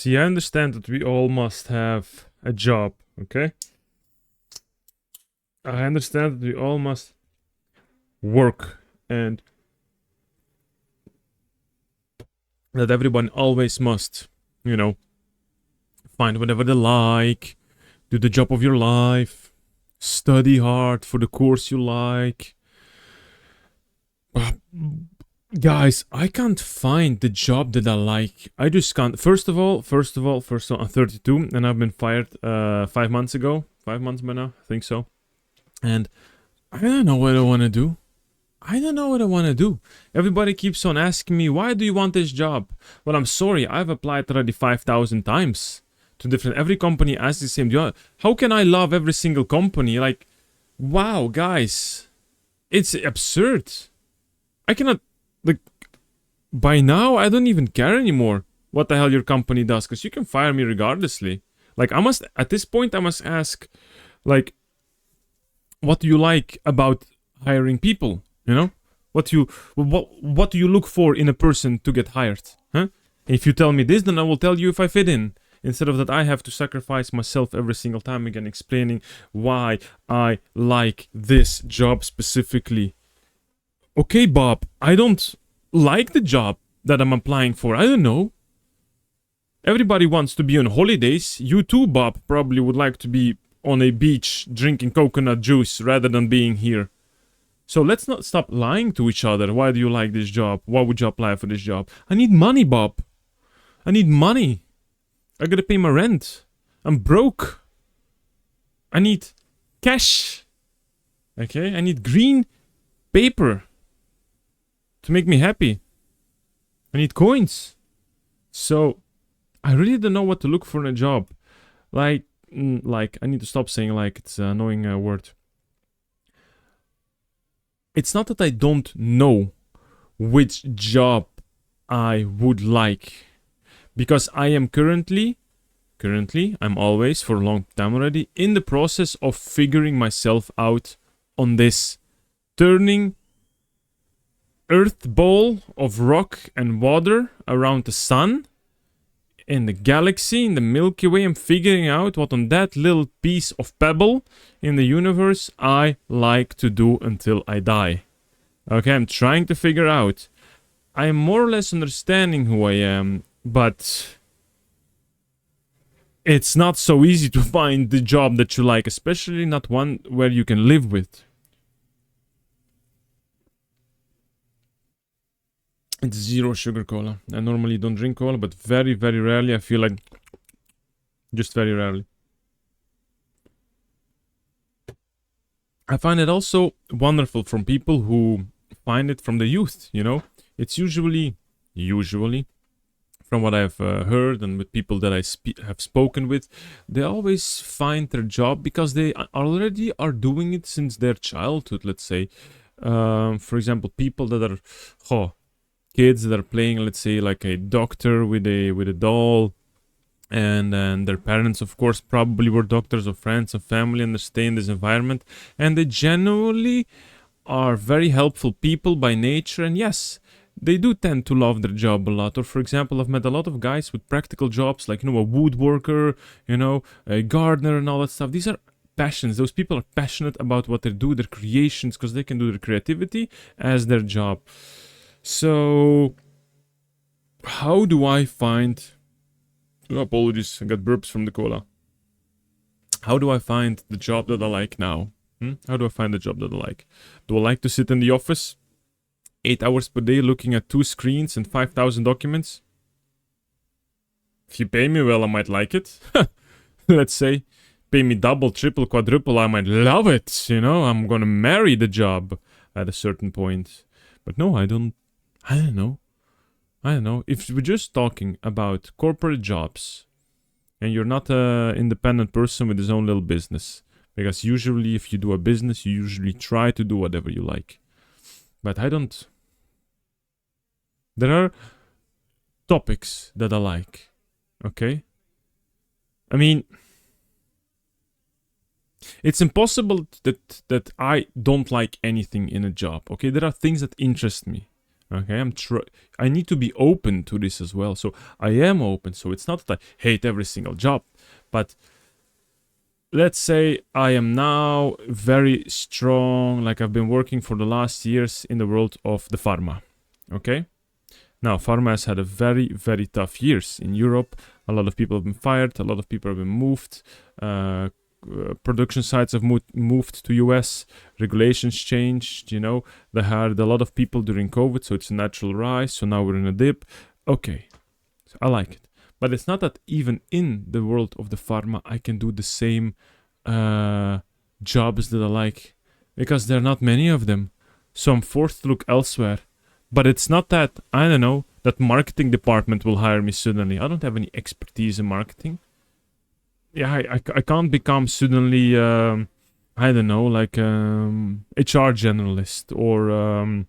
See, I understand that we all must have a job, okay? I understand that we all must work and that everyone always must, you know, find whatever they like, do the job of your life, study hard for the course you like. Guys, I can't find the job that I like. I just can't. First of all, I'm 32 and I've been fired 5 months ago. 5 months by now, I think so. And I don't know what I want to do. Everybody keeps on asking me, why do you want this job? Well, I'm sorry, I've applied already 5,000 times to different. Every company asks the same job. How can I love every single company? Like, wow, guys, it's absurd. I cannot, like, by now, I don't even care anymore what the hell your company does, because you can fire me regardlessly. Like, at this point, I must ask, like, what do you like about hiring people? You know, what do you look for in a person to get hired? Huh? If you tell me this, then I will tell you if I fit in. Instead of that, I have to sacrifice myself every single time again, explaining why I like this job specifically. Okay, Bob, I don't like the job that I'm applying for. I don't know. Everybody wants to be on holidays. You too, Bob, probably would like to be on a beach drinking coconut juice rather than being here. So let's not stop lying to each other. Why do you like this job? Why would you apply for this job? I need money, Bob. I need money. I gotta pay my rent. I'm broke. I need cash. Okay? I need green paper to make me happy. I need coins. So I really don't know what to look for in a job. Like, I need to stop saying like. It's an annoying word. It's not that I don't know which job I would like. Because I am currently, I'm always, for a long time already, in the process of figuring myself out on this. Turning Earth ball of rock and water around the sun, in the galaxy, in the Milky Way. I'm figuring out what on that little piece of pebble in the universe I like to do until I die. Okay, I'm trying to figure out. I am more or less understanding who I am, but it's not so easy to find the job that you like, especially not one where you can live with. It's zero sugar cola. I normally don't drink cola, but very, very rarely I feel like... Just very rarely. I find it also wonderful from people who find it from the youth, you know? It's usually, from what I've heard and with people that I have spoken with, they always find their job because they already are doing it since their childhood, let's say. For example, people that are... kids that are playing, let's say, like a doctor with a doll, and their parents, of course, probably were doctors or friends or family, and they stay in this environment, and they generally are very helpful people by nature, and yes, they do tend to love their job a lot. Or, for example, I've met a lot of guys with practical jobs, like, you know, a woodworker, you know, a gardener and all that stuff. These are passions. Those people are passionate about what they do, their creations, because they can do their creativity as their job. So, how do I find... Oh, apologies, I got burps from the cola. How do I find the job that I like now? How do I find the job that I like? Do I like to sit in the office 8 hours per day looking at 2 screens and 5,000 documents? If you pay me well, I might like it. Let's say, pay me double, triple, quadruple, I might love it. You know, I'm gonna marry the job at a certain point. But no, I don't know. If we're just talking about corporate jobs and you're not an independent person with his own little business, because usually if you do a business, you usually try to do whatever you like. But I don't. There are topics that I like. Okay? I mean, it's impossible that I don't like anything in a job. Okay? There are things that interest me. Okay, I need to be open to this as well. So I am open. So it's not that I hate every single job, but let's say I am now very strong, like I've been working for the last years in the world of the pharma. Okay, now pharma has had a very, very tough years in Europe. A lot of people have been fired, a lot of people have been moved, production sites have moved to US, regulations changed, you know, they hired a lot of people during COVID, so it's a natural rise, so now we're in a dip. Okay, so I like it. But it's not that even in the world of the pharma, I can do the same jobs that I like, because there are not many of them. So I'm forced to look elsewhere. But it's not that, I don't know, that marketing department will hire me suddenly. I don't have any expertise in marketing. Yeah, I can't become suddenly, I don't know, like HR generalist or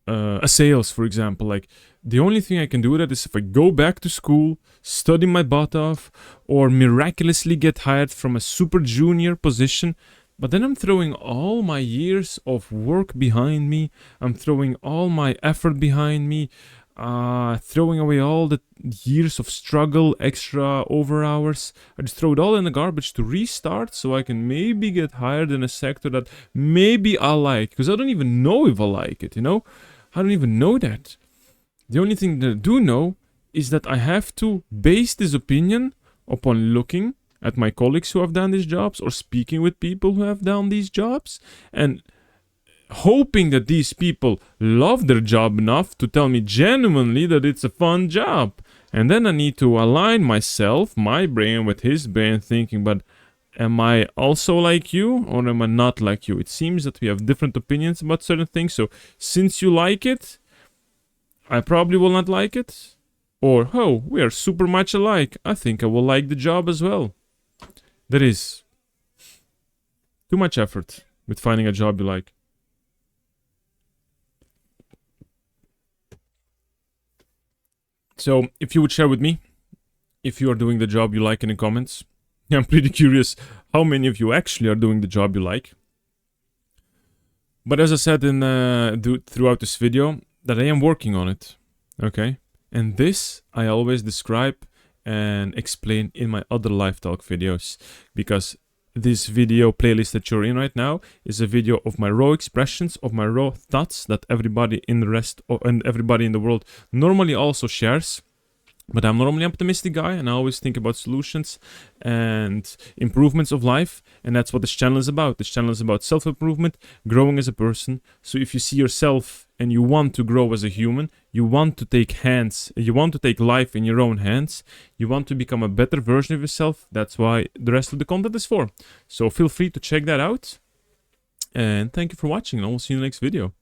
a sales, for example. Like, the only thing I can do that is if I go back to school, study my butt off, or miraculously get hired from a super junior position. But then I'm throwing all my years of work behind me. I'm throwing all my effort behind me. Throwing away all the years of struggle, extra over hours. I just throw it all in the garbage to restart so I can maybe get hired in a sector that maybe I like. Because I don't even know if I like it, you know? I don't even know that. The only thing that I do know is that I have to base this opinion upon looking at my colleagues who have done these jobs or speaking with people who have done these jobs and hoping that these people love their job enough to tell me genuinely that it's a fun job. And then I need to align myself, my brain, with his brain, thinking, but am I also like you or am I not like you? It seems that we have different opinions about certain things. So since you like it, I probably will not like it. Or, oh, we are super much alike. I think I will like the job as well. There is too much effort with finding a job you like. So, if you would share with me if you are doing the job you like in the comments. I'm pretty curious how many of you actually are doing the job you like. But as I said in throughout this video, that I am working on it. Okay? And this I always describe and explain in my other life talk videos, because this video playlist that you're in right now is a video of my raw expressions, of my raw thoughts that everybody in the rest of, and everybody in the world normally also shares. But I'm normally an optimistic guy and I always think about solutions and improvements of life. And that's what this channel is about. This channel is about self-improvement, growing as a person. So if you see yourself and you want to grow as a human, you want to take life in your own hands, you want to become a better version of yourself, that's why the rest of the content is for. So feel free to check that out. And thank you for watching, and I will see you in the next video.